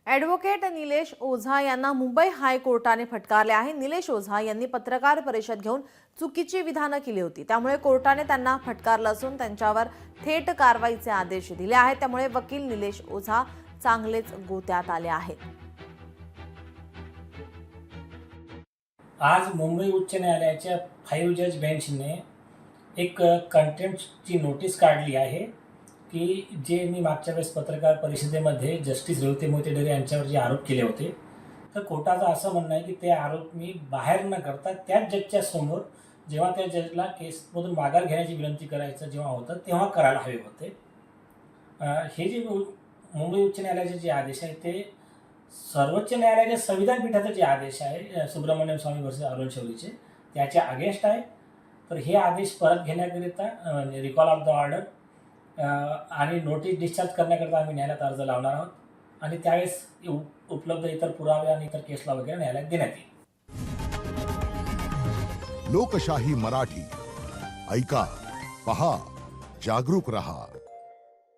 Advocate Nilesh Ojha यांना मुंबई हायकोर्टाने फटकारले आहे। निलेश ओझा यांनी पत्रकार परिषद घेऊन चुकीची विधानं केली होती, त्यामुळे कोर्टाने त्यांना फटकारलं असून त्यांच्यावर थेट कारवाईचे आदेश दिले आहेत। त्यामुळे वकील निलेश ओझा चांगलेच गोत्यात आले आहेत। आज मुंबई उच्च न्यायालयाच्या 5 जज बेंचने एक कंटेम्प्टची नोटीस काढली आहे की जे मी मागच्या वेळेस पत्रकार परिषदेमध्ये जस्टिस रेवते मोहिते डेरे यांच्यावर जे आरोप केले होते, तर कोर्टाचं असं म्हणणं आहे की ते आरोप मी बाहेर न करता त्याच जजच्या समोर जेव्हा त्या जजला केसमधून माघार घेण्याची विनंती करायचं जेव्हा होतं तेव्हा करायला हवे होते। हे जे मुंबई उच्च न्यायालयाचे जे आदेश आहे ते सर्वोच्च न्यायालयाच्या संविधान पीठाचे जे आदेश आहे सुब्रमण्यम स्वामी वर्सेस अरुण शौरीचे त्याच्या अगेन्स्ट आहे। तर हे आदेश परत घेण्याकरिता रिकॉल ऑफ द ऑर्डर आणि नोटीस डिस्चार्ज करण्याकरिता आम्ही न्यायालयात अर्ज लावणार आहोत आणि त्यावेळेस उपलब्ध इतर पुरावे आणि इतर केसला वगैरे न्यायालयात देण्यात येईल। लोकशाही मराठी ऐका, पहा, जागरूक रहा।